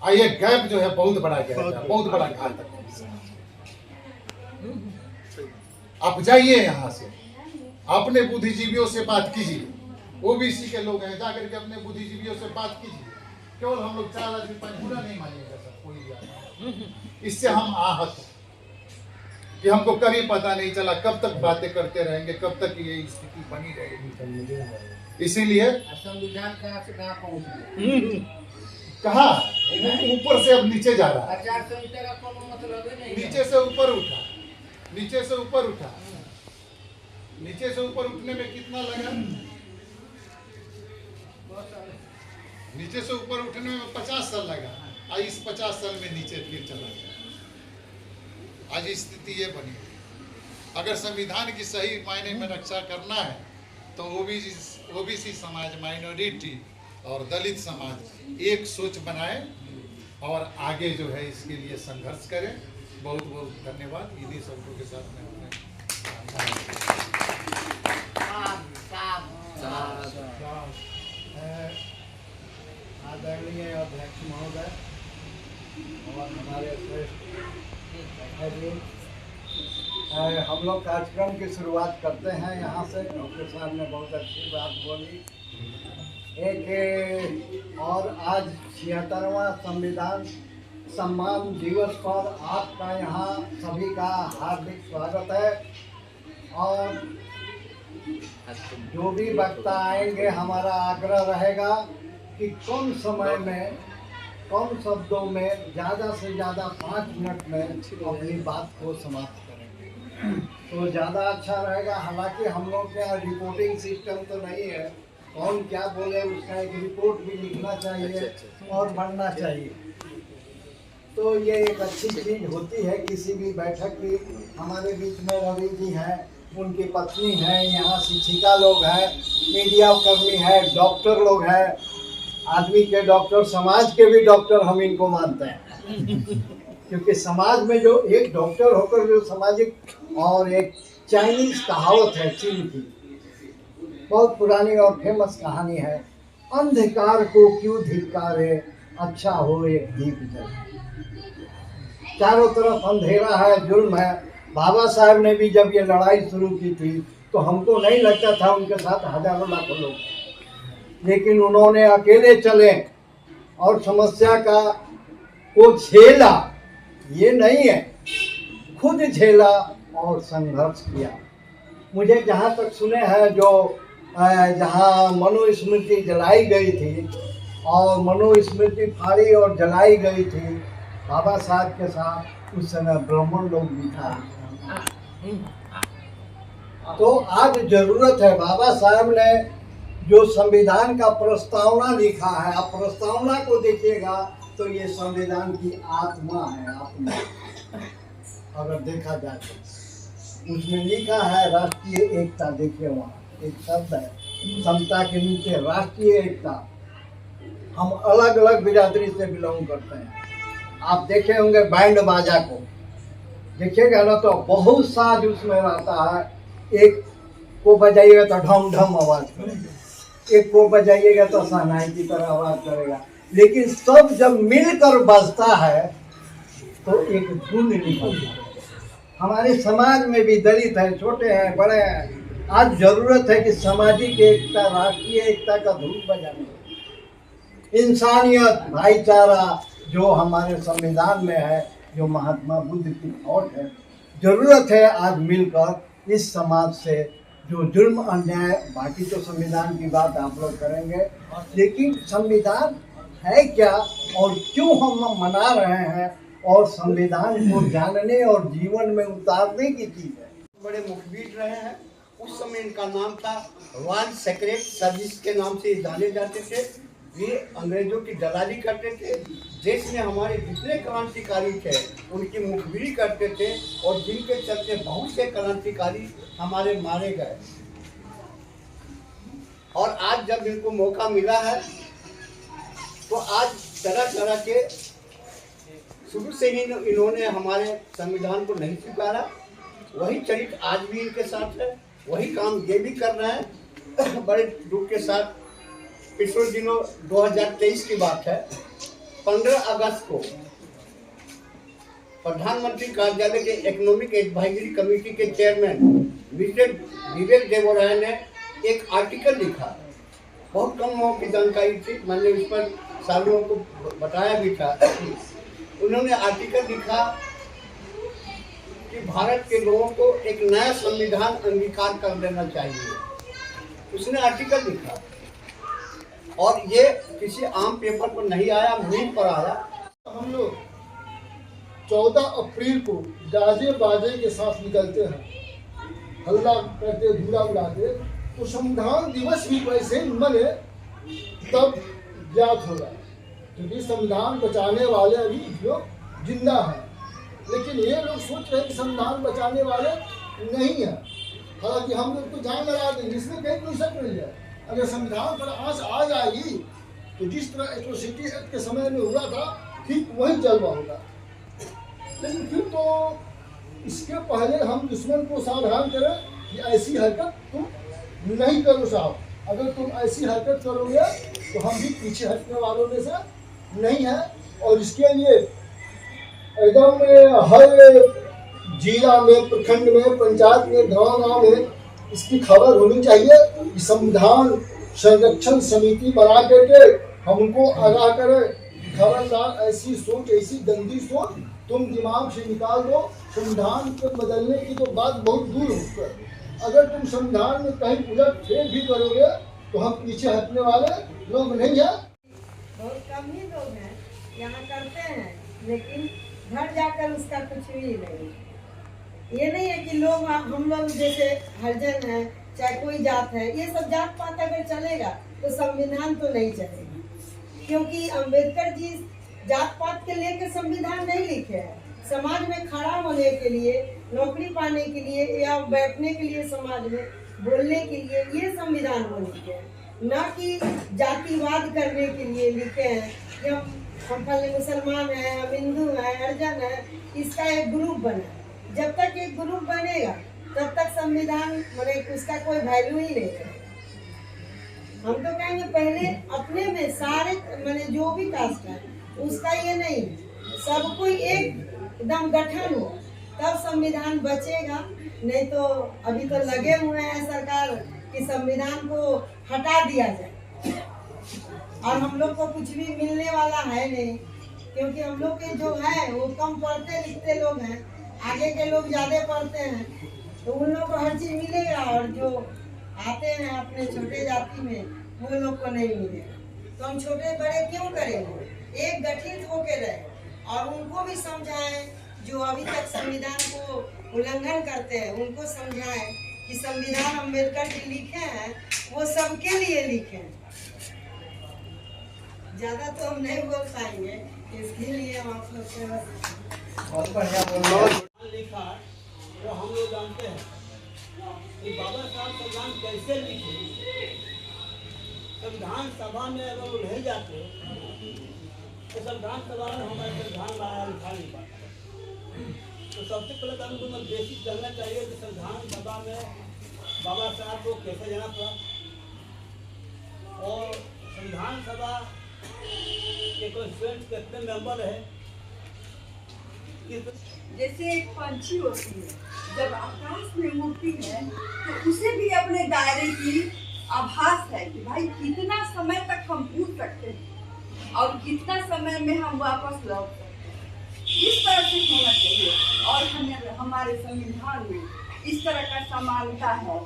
और ये गैप जो है बहुत बड़ा गैप है, बहुत बड़ा घात है। आप जाइए यहाँ से, अपने बुद्धिजीवियों से बात कीजिए, ओबीसी के लोग हैं, जाकर के अपने बुद्धिजीवियों से बात कीजिए। केवल हम लोग 4 आदमी बुरा नहीं मानिएगा सर, कोई भी आदमी। इससे हम आहत हैं कि हमको कभी पता नहीं चला, कब तक बातें करते रहेंगे, कब तक ये स्थिति बनी रहेगी। इसीलिए संविधान कहाँ से कहाँ पहुँच गया, कहा ऊपर से अब नीचे जा रहा है, आचार संहिता का कोई मतलब ही नहीं, नीचे से ऊपर उठा, नीचे से ऊपर उठा। नीचे से ऊपर उठने में कितना लगा? नीचे से ऊपर उठने में 50 साल लगा, और इस 50 साल में नीचे फिर चला गया। आज स्थिति ये बनी। अगर संविधान की सही मायने में रक्षा करना है तो ओबीसी समाज, माइनॉरिटी और दलित समाज एक सोच बनाए और आगे जो है इसके लिए संघर्ष करें। बहुत बहुत धन्यवाद। इन्हीं शब्दों के साथ मैं आदरणीय अध्यक्ष महोदय और हमारे श्रेष्ठ, हम लोग कार्यक्रम की शुरुआत करते हैं यहाँ से। डॉक्टर साहब ने बहुत अच्छी बात बोली। एक और आज 76वां संविधान सम्मान दिवस पर आपका यहाँ सभी का हार्दिक स्वागत है। और जो भी वक्ता आएंगे, हमारा आग्रह रहेगा कि कम समय में, कम शब्दों में, ज़्यादा से ज़्यादा 5 मिनट में अपनी बात को समाप्त करेंगे तो ज़्यादा अच्छा रहेगा। हालांकि हम लोग के यहाँ रिपोर्टिंग सिस्टम तो नहीं है, कौन क्या बोले उसका एक रिपोर्ट भी लिखना चाहिए और पढ़ना चाहिए। तो ये एक अच्छी चीज़ होती है किसी भी बैठक की। हमारे बीच में रवि जी हैं, उनकी पत्नी है, यहाँ शिक्षिका लोग हैं, मीडिया कर्मी है, डॉक्टर लोग हैं, आदमी के डॉक्टर, समाज के भी डॉक्टर हम इनको मानते हैं। क्योंकि समाज में जो एक डॉक्टर होकर जो सामाजिक, और एक चाइनीज कहावत है चीन की, बहुत पुरानी और फेमस कहानी है, अंधकार को क्यों धिक्कारे, अच्छा हो एक दीप जले। चारों तरफ अंधेरा है, जुर्म है। बाबा साहब ने भी जब ये लड़ाई शुरू की थी तो हमको नहीं लगता था उनके साथ हजारों लाखों लोग, लेकिन उन्होंने अकेले चले और समस्या को झेला। ये नहीं है, खुद झेला और संघर्ष किया। मुझे जहाँ तक सुने हैं, जो जहाँ मनुस्मृति जलाई गई थी और मनुस्मृति फाड़ी और जलाई गई थी बाबा साहब के साथ, उस समय ब्राह्मण लोग भी था। तो आज जरूरत है, बाबा साहब ने जो संविधान का प्रस्तावना लिखा है, आप प्रस्तावना को देखिएगा तो ये संविधान की आत्मा है, आत्मा। अगर देखा जाए तो उसमें लिखा है राष्ट्रीय एकता। देखिए वहाँ एक शब्द है, समता के नीचे राष्ट्रीय एकता। हम अलग अलग बिरादरी से बिलोंग करते हैं। आप देखे होंगे बैंड बाजा को देखिएगा ना तो बहुत साज उसमें रहता है। एक को बजाइएगा तो ढम ढम आवाज करेगा, एक को बजाइएगा तो शहनाई की तरह आवाज करेगा, लेकिन सब जब मिलकर बजता है तो एक धुन निकलती है। हमारे समाज में भी दलित है, छोटे हैं, बड़े हैं। आज जरूरत है कि सामाजिक एकता, राष्ट्रीय एकता का धुन बजाने, इंसानियत, भाईचारा जो हमारे संविधान में है, जो महात्मा बुद्ध की थॉट है। जरूरत है आज मिलकर इस समाज से जो जुर्म अन्याय, बाकी तो संविधान की बात आप लोग करेंगे, लेकिन संविधान है क्या और क्यों हम मना रहे हैं, और संविधान को जानने और जीवन में उतारने की चीज है। बड़े मुखबिर रहे हैं। उस समय इनका नाम था रॉयल सेक्रेट सर्विस के नाम से जाने जाते थे। ये अंग्रेजों की दलाली करते थे, देश में हमारे जितने क्रांतिकारी थे उनकी मुखबिरी करते थे, और जिनके चलते बहुत से क्रांतिकारी हमारे मारे गए। और आज जब इनको मौका मिला है तो आज तरह तरह के, शुरू से ही इन्होंने हमारे संविधान को नहीं स्वीकारा। वही चरित्र आज भी इनके साथ है, वही काम ये भी कर रहे हैं बड़े दुख के साथ। पिछले दिनों 2023 की बात है, 15 अगस्त को प्रधानमंत्री कार्यालय के इकोनॉमिक एडवाइजरी कमेटी के चेयरमैन मिस्टर विवेक देवराय ने एक आर्टिकल लिखा। बहुत कम लोगों की जानकारी थी, मैंने इस पर सालों को बताया भी था। उन्होंने आर्टिकल लिखा कि भारत के लोगों को एक नया संविधान अंगीकार कर देना चाहिए। उसने आर्टिकल लिखा और ये किसी आम पेपर पर नहीं आया, मुहिम पर आया। हम लोग 14 अप्रैल को गाजे बाजे के साथ निकलते हैं, हल्ला करते, धूला उड़ाते, तो संविधान दिवस भी वैसे ही मने तब ज्ञात होगा, क्योंकि संविधान बचाने वाले अभी लोग जिंदा हैं। लेकिन ये लोग सोच रहे हैं कि संविधान बचाने वाले नहीं है। हालांकि हम लोग तो जान लगा देंगे, इसमें कहीं कोई शक नहीं है। अगर संविधान पर आँच आ जाएगी तो जिस तरह एट्रोसिटी एक्ट के समय में हुआ था ठीक वही जलवा होगा। लेकिन फिर तो इसके पहले हम दुश्मन को सावधान करें कि ऐसी हरकत तुम नहीं करो साहब। अगर तुम ऐसी हरकत करोगे तो हम भी पीछे हटने वालों में से नहीं है। और इसके लिए एकदम हर जिला में, प्रखंड में, पंचायत में, गाँव में इसकी खबर होनी चाहिए कि संविधान संरक्षण समिति बना करके हमको आगाह करें। खबरदार ऐसी सोच, ऐसी गंदी सोच तुम दिमाग से निकाल दो। संविधान को बदलने की तो बात बहुत दूर है। अगर तुम संविधान में कहीं उलट फेर भी करोगे तो हम पीछे हटने वाले लोग नहीं है। बहुत कम ही लोग हैं यहाँ करते हैं, लेकिन घर जाकर उसका कुछ भी नहीं। ये नहीं है कि लोग, हम लोग जैसे हरिजन है, चाहे कोई जात है, ये सब जात पात अगर चलेगा तो संविधान तो नहीं चलेगा, क्योंकि अंबेडकर जी जात पात के लेकर संविधान नहीं लिखे हैं। समाज में खड़ा होने के लिए, नौकरी पाने के लिए या बैठने के लिए, समाज में बोलने के लिए ये संविधान वो लिखे हैं, न कि जातिवाद करने के लिए लिखे हैं कि हम पहले मुसलमान हैं, हम हिंदू हैं, हरिजन है, इसका एक ग्रुप बना। जब तक एक ग्रुप बनेगा तब तक संविधान माने उसका कोई वैल्यू ही नहीं है। हम तो कहेंगे पहले अपने में सारे माने जो भी कास्ट है उसका ये नहीं, सब कोई एकदम गठन हो तब संविधान बचेगा। नहीं तो अभी तो लगे हुए हैं सरकार कि संविधान को हटा दिया जाए, और हम लोग को कुछ भी मिलने वाला है नहीं, क्योंकि हम लोग के जो है वो कम पढ़ते लिखते लोग हैं। आगे के लोग ज़्यादा पढ़ते हैं तो उन लोग को हर चीज़ मिलेगा, और जो आते हैं अपने छोटे जाति में वो लोग को नहीं मिलेगा। तो हम छोटे बड़े क्यों करेंगे, एक गठित होकर रहे और उनको भी समझाएं जो अभी तक संविधान को उल्लंघन करते हैं, उनको समझाएं कि संविधान अम्बेडकर जी लिखे हैं वो सबके लिए लिखे हैं। ज़्यादा तो हम नहीं बोल पाएंगे, इसके लिए हम आप लोग से बहुत बढ़िया लिखा तो हम लोग जानते हैं कि बाबा साहब संविधान कैसे लिखे। संविधान सभा में अगर वो नहीं जाते तो संविधान सभा में हमारे संविधान लाया लिखा नहीं पाता। तो सबसे पहले तो हमको बेसिक जानना चाहिए कि संविधान सभा में बाबा साहब को कैसे जाना पड़ा, और संविधान सभा के कॉन्स्टिट्यूएंट कितने मेंबर है। जैसे एक पंछी होती है, जब आकाश में उड़ती है तो उसे भी अपने दायरे की आभास है कि भाई कितना समय तक हम उड़ सकते हैं और कितना समय में हम वापस लौट सकते हैं। इस तरह से होना चाहिए, और हमारे संविधान में इस तरह का समानता है,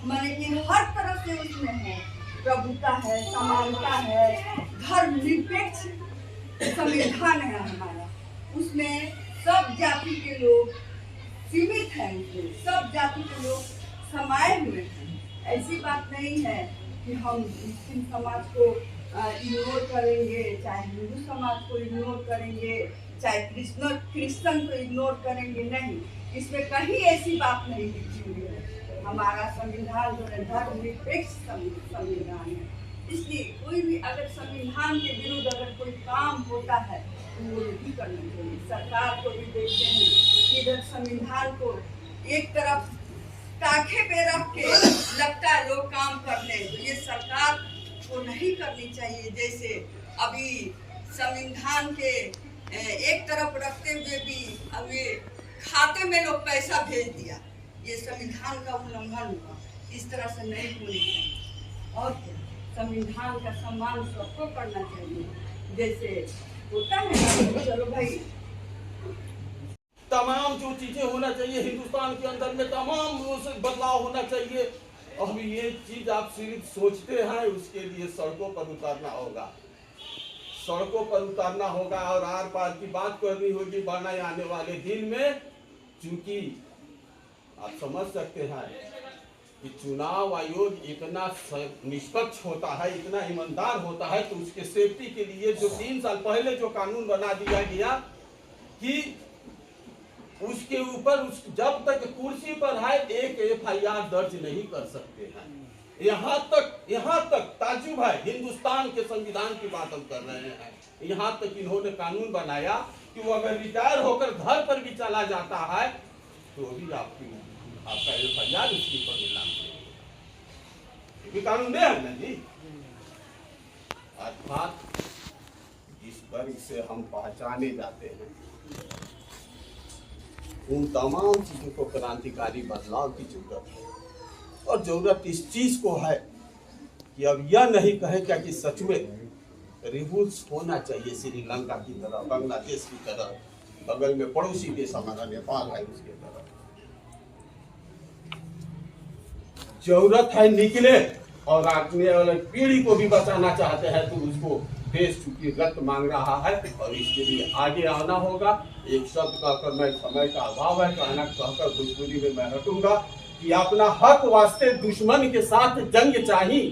माने कि हर तरह से उसमें है, प्रभुता है, समानता है, धर्मनिरपेक्ष संविधान है हमारा। उसमें सब जाति के लोग सीमित हैं, उसमें सब जाति के लोग समाये हुए हैं। ऐसी बात नहीं है कि हम मुस्लिम समाज को इग्नोर करेंगे, चाहे हिंदू समाज को इग्नोर करेंगे, चाहे क्रिश्चियन को इग्नोर करेंगे, नहीं। इसमें कहीं ऐसी बात नहीं लिखी हुई है। हमारा संविधान जो है धर्मनिरपेक्ष संविधान है, इसलिए कोई भी अगर संविधान के विरुद्ध अगर कोई काम होता है तो वो नहीं करना चाहिए। सरकार को भी देखते हैं कि इधर संविधान को एक तरफ ताखे पे रख के लगता है लोग काम करने, तो ये सरकार को नहीं करनी चाहिए। जैसे अभी संविधान के एक तरफ रखते हुए भी अब ये खाते में लोग पैसा भेज दिया, ये संविधान का उल्लंघन हुआ। इस तरह से नहीं होनी चाहिए। और संविधान का सम्मान सबको करना चाहिए, जैसे होता है ना। चलो भाई, तमाम जो चीजें होना चाहिए हिंदुस्तान के अंदर में, तमाम उस बदलाव होना चाहिए। अब ये चीज आप सिर्फ सोचते हैं, उसके लिए सड़कों पर उतारना होगा, सड़कों पर उतारना होगा और आर पार की बात करनी होगी बनाए आने वाले दिन में। क्योंकि आप समझ सकते हैं कि चुनाव आयोग इतना निष्पक्ष होता है, इतना ईमानदार होता है, तो उसके सेफ्टी के लिए जो 3 साल पहले जो कानून बना दिया गया कि उसके ऊपर जब तक कुर्सी पर है एक FIR दर्ज नहीं कर सकते हैं। यहाँ तक ताज्जुब है, हिंदुस्तान के संविधान की बात हम कर रहे हैं। यहाँ तक इन्होंने कानून बनाया कि वो अगर रिटायर होकर घर पर भी चला जाता है तो भी आपका FIR उसके ऊपर मिलना चाहिए। ये भी कानून है ना जी। अर्थात जिस वर्ग से हम पहचाने जाते हैं उन तमाम चीजों को क्रांतिकारी बदलाव की जरूरत है। और जरूरत इस चीज को है कि अब यह नहीं कहे क्या कि सच में रिवॉल्यूशन होना चाहिए श्रीलंका की तरह, बांग्लादेश की तरह, बगल में पड़ोसी देश हमारा नेपाल है उसके तरह। जरूरत है निकले और आगे वाले पीढ़ी को भी बचाना चाहते हैं तो उसको देश चूंकि रक्त मांग रहा है और इसके लिए आगे आना होगा। एक शब्द कहकर मैं समय का अभाव है कहना कहकर भोजपुरी में मैं हटूंगा कि अपना हक वास्ते दुश्मन के साथ जंग चाहिए,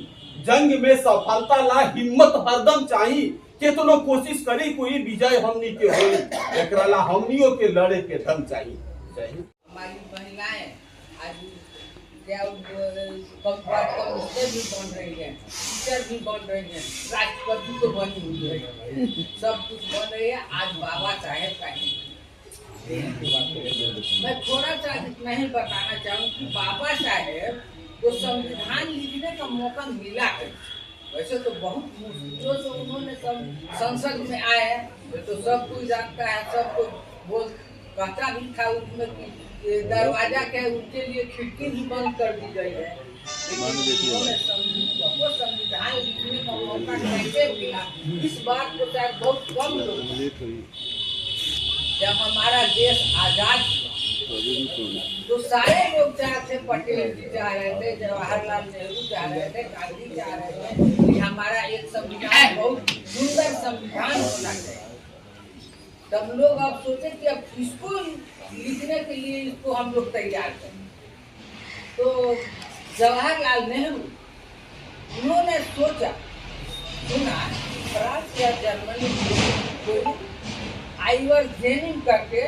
जंग में सफलता ला हिम्मत हरदम चाहिए। कितनो कोशिश करी कोई विजय हमनी के होई, एकरा ला हमनियों के लड़े के दम चाहिए। हमारी महिलाएं आज क्या कमिश्नर भी बन रही है, टीचर भी बन रही है, राष्ट्रपति तो बनी हुई है, सब कुछ बन रही है। आज बाबा साहेब का ही मैं थोड़ा सा इतना ही बताना चाहूँ कि बाबा साहेब को संविधान लिखने का मौका मिला है। वैसे तो बहुत मुश्किलों से उन्होंने संसद में आए तो सब कोई जानता है, सब कोई बोल कहता भी था उसमें कि दरवाजा के उनके लिए खिड़की भी बंद कर दी गई है। उन्होंने संविधान लिखने का मौका कैसे मिला, इस बात को शायद बहुत कम लोग। जब हमारा देश आजाद तो सारे लोग चाहते, पटेल जी चाह रहे थे, जवाहरलाल नेहरू चाह रहे थे, गांधी चाह रहे थे कि हमारा एक संविधान बहुत सुंदर संविधान होना चाहिए। तब लोग अब सोचे कि अब इसको लिखने के लिए इसको हम लोग तैयार करें। तो जवाहरलाल नेहरू उन्होंने सोचा, सुना फ्रांस या जर्मनी को आइवर्जेनिंग करके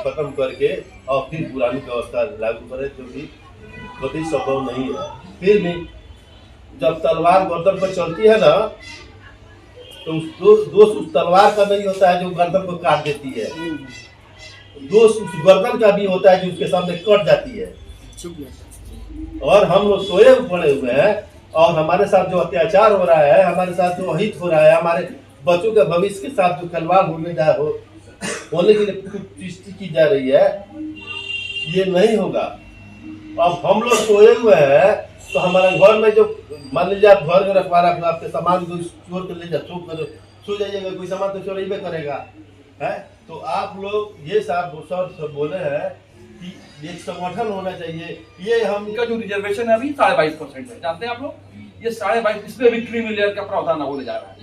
खत्म करके और फिर पुरानी व्यवस्था लागू करे, जो भी कभी संभव नहीं है। फिर भी जब तलवार गर्दन पर चलती है ना तो दोष उस तलवार का नहीं होता है जो गर्दन को काट देती है, दोष उस गर्दन का भी होता है जो उसके सामने कट जाती है। और हम लोग सोए पड़े हुए हैं और हमारे साथ जो अत्याचार हो रहा है, हमारे साथ जो अहित हो रहा है, हमारे बच्चों के भविष्य के साथ जो खिलवाड़ होने के लिए सृष्टि की जा रही है, ये नहीं होगा। अब हम लोग सोए हुए हैं तो हमारे घर में जो मान लीजिए आप घर में रखवा रखना, आपके सामान को चोर कर ले जा, सो जाइएगा, कोई सामान तो चोरी करेगा है। तो आप लोग ये सब बोले हैं कि एक संगठन होना चाहिए। ये हम इनका जो रिजर्वेशन है अभी 22.5% है, जानते हैं आप लोग। ये 22.5 इसमें भी क्रीमी लेयर का प्रावधान होने जा रहा है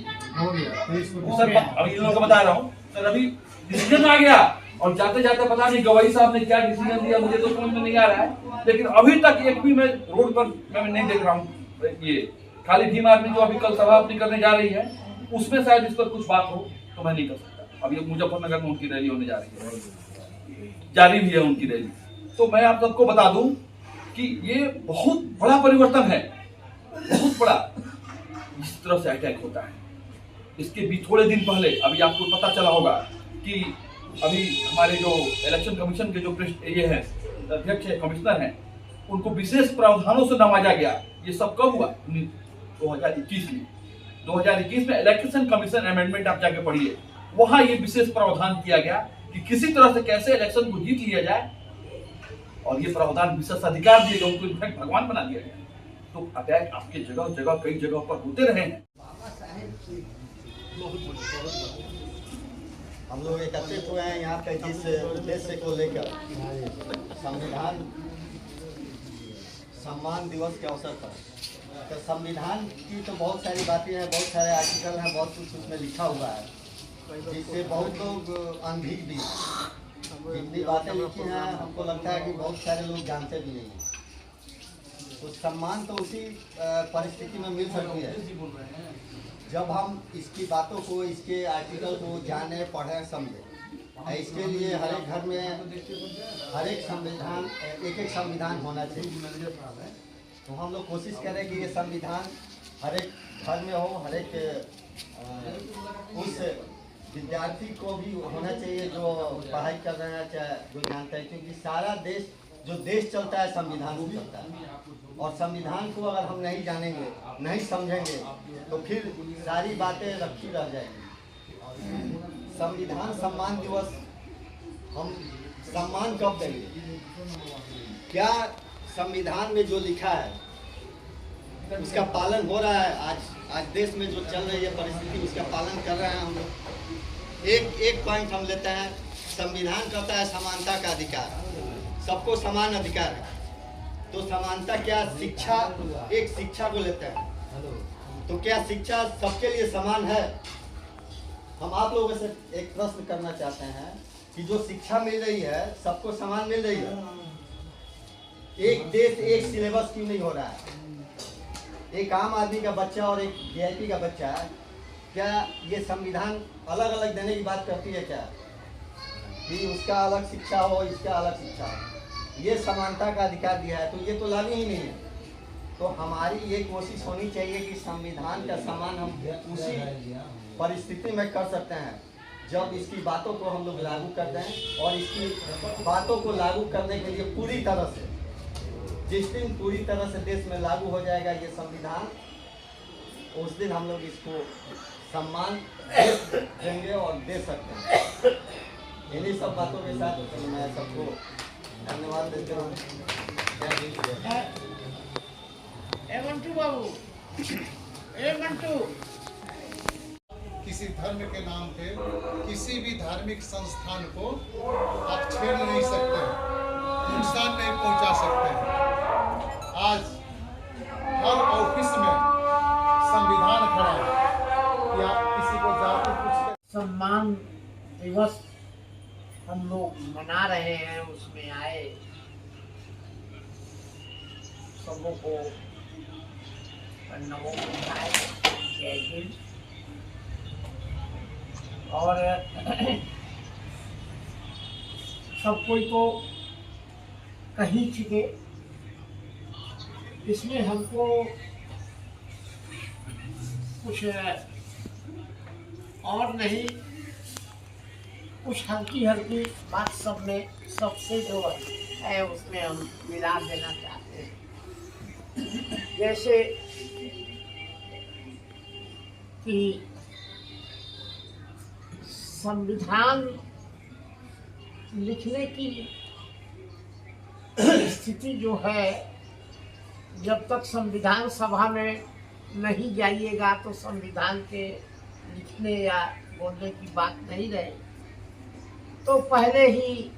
सर। अभी इन लोगों को बता रहा हूँ सर, अभी डिसीजन आ गया और जाते जाते पता नहीं गवाही साहब ने क्या डिसीजन दिया, मुझे तो समझ में नहीं आ रहा है। लेकिन अभी तक एक भी मैं रोड पर मैं नहीं देख रहा हूँ। ये खाली भीम आर्मी जो अभी कल सभा अपनी करने जा रही है उसमें शायद इस पर कुछ बात हो तो मैं नहीं कर सकता। अभी मुजफ्फरनगर में उनकी रैली होने जा रही है, जारी भी है उनकी रैली। तो मैं आप सबको बता दूं कि ये बहुत बड़ा परिवर्तन है, बहुत बड़ा। इस तरह से अटैक होता है। इसके भी थोड़े दिन पहले अभी आपको पता चला होगा कि अभी हमारे जो इलेक्शन कमीशन के जो ये है अध्यक्ष है, कमिश्नर हैं, उनको विशेष प्रावधानों से नवाजा गया। ये सब कब हुआ? 2021 में। 2021 में इलेक्शन कमीशन अमेंडमेंट आप जाके पढ़िए, वहां ये विशेष प्रावधान किया गया कि किसी तरह से कैसे इलेक्शन को जीत लिया जाए, और ये प्रावधान विशेष अधिकार दिए गए, उनको इनफैक्ट भगवान बना दिया गया। तो अटैक आपके जगह जगह कई जगह पर होते रहे हैं। हम लोग एकत्रित हुए हैं यहाँ पे जिस उद्देश्य को लेकर संविधान सम्मान दिवस के अवसर पर। तो संविधान की तो बहुत सारी बातें हैं, बहुत सारे आर्टिकल हैं, बहुत कुछ उसमें लिखा हुआ है, जिससे बहुत लोग अनभिज्ञ भी हैं। जितनी बातें लिखी हैं हमको लगता है कि बहुत सारे लोग जानते भी नहीं हैं। तो सम्मान तो उसी परिस्थिति में मिल सकती है जब हम इसकी बातों को, इसके आर्टिकल को जाने, पढ़ें, समझें। इसके लिए हर एक घर में हर एक संविधान, एक एक संविधान होना चाहिए। तो हम लोग कोशिश करें कि ये संविधान हर एक घर में हो, हर एक उस विद्यार्थी को भी होना चाहिए जो पढ़ाई कर रहे हैं, चाहे जो जानता है, क्योंकि सारा देश, जो देश चलता है संविधान से चलता है। और संविधान को अगर हम नहीं जानेंगे, नहीं समझेंगे, तो फिर सारी बातें रखी रह जाएंगी। संविधान सम्मान दिवस हम सम्मान कब देंगे? क्या संविधान में जो लिखा है उसका पालन हो रहा है? आज देश में जो चल रही है परिस्थिति, उसका पालन कर रहे हैं हम लोग। एक पॉइंट हम लेते हैं, संविधान कहता है समानता का अधिकार, सबको समान अधिकार है। तो समानता क्या? शिक्षा, एक शिक्षा को लेते हैं, तो क्या शिक्षा सबके लिए समान है? हम आप लोगों से एक प्रश्न करना चाहते हैं कि जो शिक्षा मिल रही है सबको समान मिल रही है? एक देश एक सिलेबस क्यों नहीं हो रहा है? एक आम आदमी का बच्चा और एक वीआईपी का बच्चा, क्या ये संविधान अलग अलग देने की बात करती है क्या? कि उसका अलग शिक्षा हो, इसका अलग शिक्षा हो? ये समानता का अधिकार दिया है, तो ये तो लागू ही नहीं है। तो हमारी ये कोशिश होनी चाहिए कि संविधान का सम्मान हम उसी परिस्थिति में कर सकते हैं जब इसकी बातों को हम लोग लागू कर दें। और इसकी बातों को लागू करने के लिए पूरी तरह से, जिस दिन पूरी तरह से देश में लागू हो जाएगा ये संविधान, उस दिन हम लोग इसको सम्मान देंगे और दे सकते हैं। इन्हीं सब बातों के साथ मैं सबको धन्यवाद देते हूँ। मंटू बाबू, मंटू, किसी धर्म के नाम पे किसी भी धार्मिक संस्थान को आप छेड़ नहीं सकते, नुकसान नहीं पहुंचा सकते। आज हर ऑफिस में संविधान खड़ा है कि आप किसी को जाकर कुछ सम्मान दिवस हम लोग मना रहे हैं, उसमें आए सबों को नमो बुद्धाय, जय हिंद। और सब कोई तो कहीं चुके, इसमें हमको कुछ और नहीं, कुछ हल्की हल्की बात सब में सबसे जो है उसमें हम मिला देना चाहते हैं। जैसे कि संविधान लिखने की स्थिति जो है, जब तक संविधान सभा में नहीं जाइएगा तो संविधान के लिखने या बोलने की बात नहीं रहे। तो पहले ही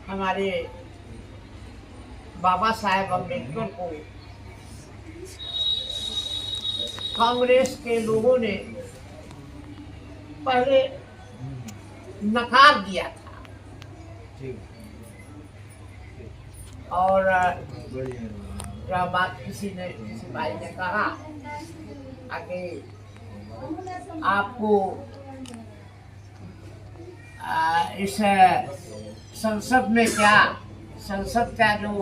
हमारे बाबा साहेब अम्बेडकर को कांग्रेस के लोगों ने पहले नकार दिया था। और यह बात किसी भाई ने कहा कि आपको इस संसद में क्या, संसद का जो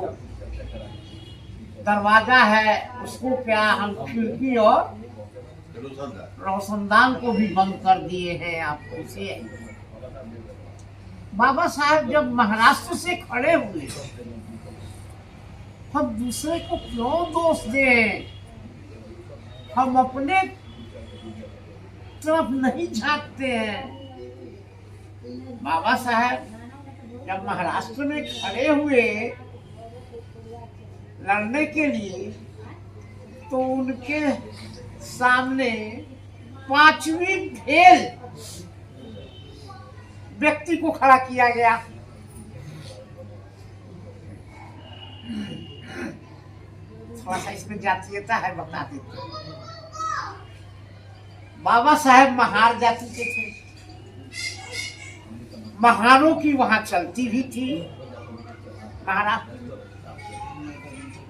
दरवाजा है उसको क्या हम खिड़की और रोशनदान को भी बंद कर दिए हैं आपको से। बाबा साहब जब महाराष्ट्र से खड़े हुए, हम दूसरे को क्यों दोष दें? हम अपने तरफ नहीं झांकते हैं। बाबा साहब जब महाराष्ट्र में खड़े हुए लड़ने के लिए, तो उनके सामने 5वीं फेल व्यक्ति को खड़ा किया गया। थोड़ा सा इसमें जातीयता है, बता देते। बाबा साहेब महार जाति के थे, महारों की वहां चलती भी थी महाराष्ट्र।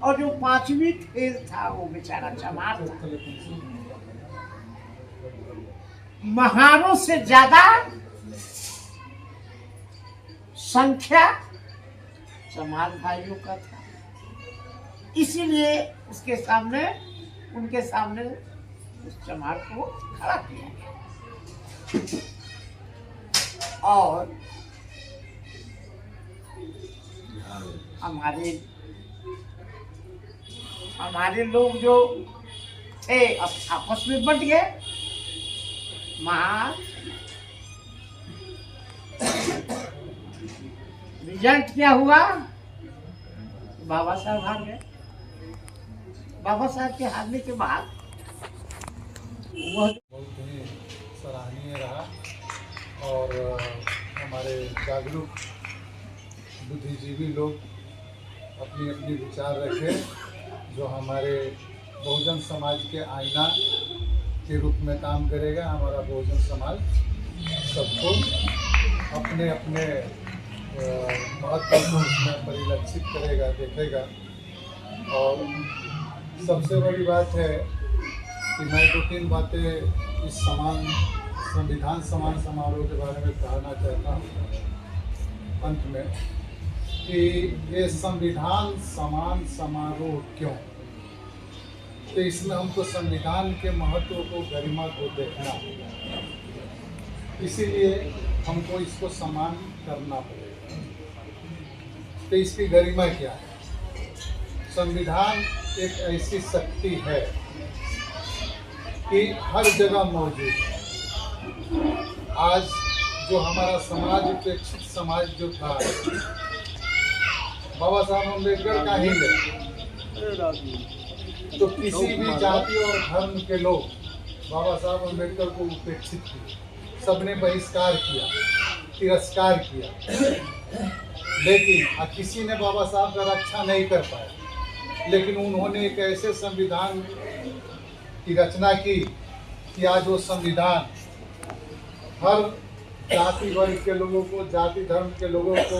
और जो 5वीं फेल था वो बेचारा चमार था। महारों से ज्यादा संख्या चमार भाइयों का था, इसीलिए उसके सामने, उनके सामने उस चमार को खड़ा किया गया। और हमारे लोग जो थे अब आपस में बंट गए। रिजल्ट क्या हुआ? बाबा साहब हार गए। बाबा साहब के हारने के बाद वह बहुत ही सराहनीय रहा। और हमारे जागरूक बुद्धिजीवी लोग अपनी अपनी विचार रखे, जो हमारे बहुजन समाज के आईना के रूप में काम करेगा। हमारा बहुजन समाज सबको अपने अपने महत्व को उसमें परिलक्षित करेगा, देखेगा। और सबसे बड़ी बात है कि मैं 2-3 बातें इस संविधान समान समारोह के बारे में कहना चाहता हूँ अंत में, कि ये संविधान समान समारोह क्यों? तो इसमें हमको संविधान के महत्व को, गरिमा को देखना होगा, इसीलिए हमको इसको समान करना पड़ेगा। तो इसकी गरिमा क्या है? संविधान एक ऐसी शक्ति है कि हर जगह मौजूद है। आज जो हमारा समाज, उपेक्षित समाज जो था, बाबा साहब अम्बेडकर का ही ले, तो किसी भी जाति और धर्म के लोग बाबा साहब अम्बेडकर को उपेक्षित किए, सबने बहिष्कार किया, तिरस्कार किया, लेकिन किसी ने बाबा साहब का रक्षा नहीं कर पाया। लेकिन उन्होंने एक ऐसे संविधान की रचना की कि आज वो संविधान हर जाति वर्ग के लोगों को, जाति धर्म के लोगों को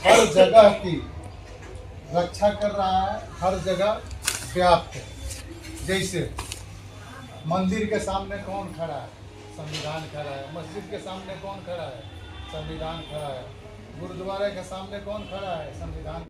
हर जगह की रक्षा कर रहा है, हर जगह व्याप्त है। जैसे मंदिर के सामने कौन खड़ा है? संविधान खड़ा है। मस्जिद के सामने कौन खड़ा है? संविधान खड़ा है। गुरुद्वारे के सामने कौन खड़ा है? संविधान।